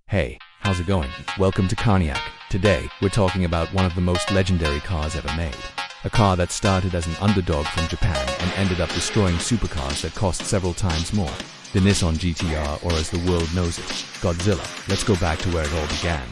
Hey, how's it going? Welcome to Carniac. Today, we're talking about one of the most legendary cars ever made. A car that started as an underdog from Japan and ended up destroying supercars that cost several times more. The Nissan GT-R, or as the world knows it, Godzilla. Let's go back to where it all began.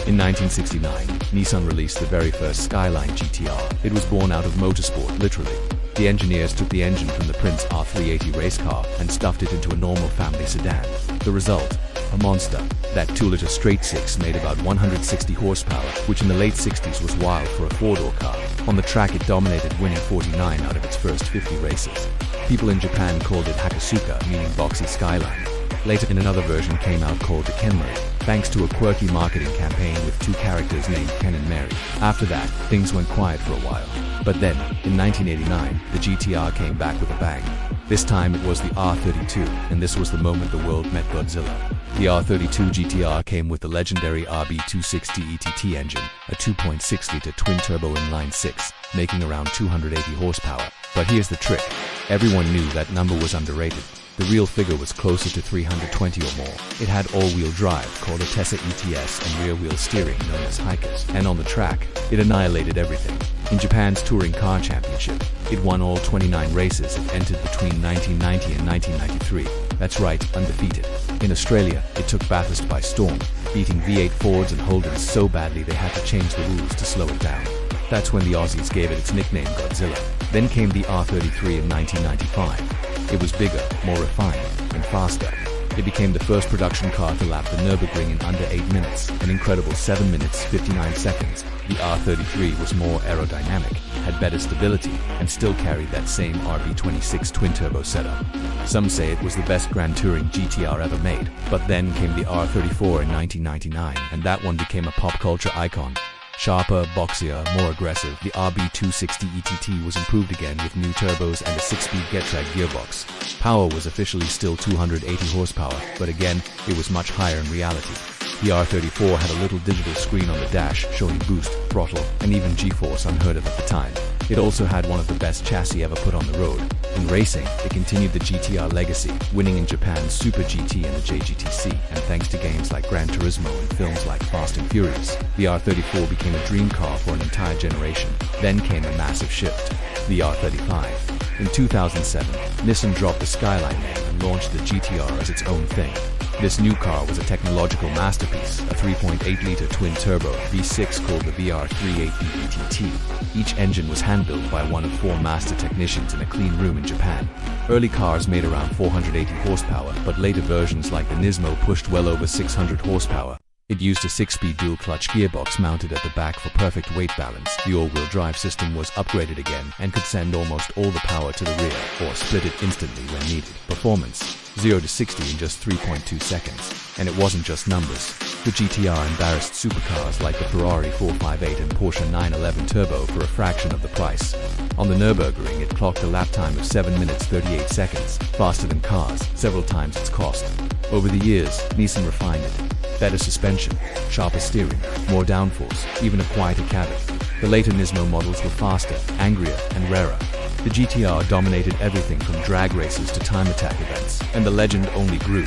In 1969, Nissan released the very first Skyline GT-R. It was born out of motorsport, literally. The engineers took the engine from the Prince R380 race car and stuffed it into a normal family sedan. The result? A monster. That 2-liter straight-six made about 160 horsepower, which in the late 60s was wild for a four-door car. On the track it dominated, winning 49 out of its first 50 races. People in Japan called it Hakasuka, meaning boxy skyline. Later in another version came out called the Kenmari, thanks to a quirky marketing campaign with two characters named Ken and Mary. After that, things went quiet for a while. But then, in 1989, the GT-R came back with a bang. This time it was the R32, and this was the moment the world met Godzilla. The R32 GT-R came with the legendary RB260 ETT engine, a 2.6-liter twin-turbo inline-six, making around 280 horsepower. But here's the trick. Everyone knew that number was underrated. The real figure was closer to 320 or more. It had all-wheel drive, called a Tessa ETS, and rear-wheel steering, known as Hikers. And on the track, it annihilated everything. In Japan's Touring Car Championship, it won all 29 races it entered between 1990 and 1993. That's right, undefeated. In Australia, it took Bathurst by storm, beating V8 Fords and Holdens so badly they had to change the rules to slow it down. That's when the Aussies gave it its nickname Godzilla. Then came the R33 in 1995. It was bigger, more refined, and faster. It became the first production car to lap the Nürburgring in under 8 minutes, an incredible 7 minutes 59 seconds. The R33 was more aerodynamic, had better stability, and still carried that same RB26 twin-turbo setup. Some say it was the best Grand Touring GT-R ever made, but then came the R34 in 1999, and that one became a pop culture icon. Sharper, boxier, more aggressive, the RB260 ETT was improved again with new turbos and a 6-speed Getrag gearbox. Power was officially still 280 horsepower, but again, it was much higher in reality. The R34 had a little digital screen on the dash showing boost, throttle, and even G-force, unheard of at the time. It also had one of the best chassis ever put on the road. In racing, it continued the GT-R legacy, winning in Japan's Super GT and the JGTC, and thanks to games like Gran Turismo and films like Fast and Furious, the R34 became a dream car for an entire generation. Then came a massive shift, the R35. In 2007, Nissan dropped the Skyline name and launched the GT-R as its own thing. This new car was a technological masterpiece, a 3.8-liter twin-turbo V6 called the VR380 ETT. Each engine was hand-built by one of 4 master technicians in a clean room in Japan. Early cars made around 480 horsepower, but later versions like the Nismo pushed well over 600 horsepower. It used a 6-speed dual-clutch gearbox mounted at the back for perfect weight balance. The all-wheel drive system was upgraded again and could send almost all the power to the rear, or split it instantly when needed. Performance: 0 to 60 in just 3.2 seconds. And it wasn't just numbers. The GT-R embarrassed supercars like the Ferrari 458 and Porsche 911 Turbo for a fraction of the price. On the Nürburgring, it clocked a lap time of 7 minutes 38 seconds, faster than cars, several times its cost. Over the years, Nissan refined it. Better suspension, sharper steering, more downforce, even a quieter cabin. The later Nismo models were faster, angrier, and rarer. The GT-R dominated everything from drag races to time attack events, and the legend only grew.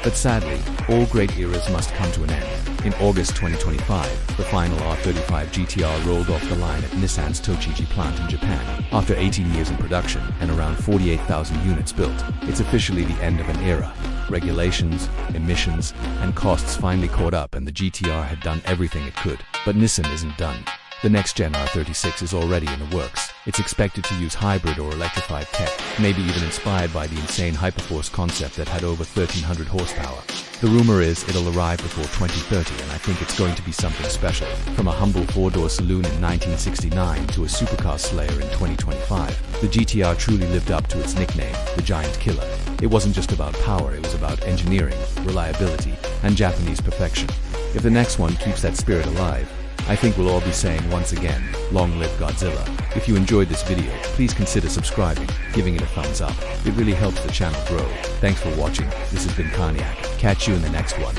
But sadly, all great eras must come to an end. In August 2025, the final R35 GT-R rolled off the line at Nissan's Tochigi plant in Japan. After 18 years in production and around 48,000 units built, it's officially the end of an era. Regulations, emissions, and costs finally caught up, and the GT-R had done everything it could. But Nissan isn't done. The next-gen R36 is already in the works. It's expected to use hybrid or electrified tech, maybe even inspired by the insane Hyperforce concept that had over 1,300 horsepower. The rumor is it'll arrive before 2030, and I think it's going to be something special. From a humble 4-door saloon in 1969 to a Supercar Slayer in 2025, the GT-R truly lived up to its nickname, the Giant Killer. It wasn't just about power, it was about engineering, reliability, and Japanese perfection. If the next one keeps that spirit alive, I think we'll all be saying once again, long live Godzilla. If you enjoyed this video, please consider subscribing, giving it a thumbs up. It really helps the channel grow. Thanks for watching. This has been Carniac. Catch you in the next one.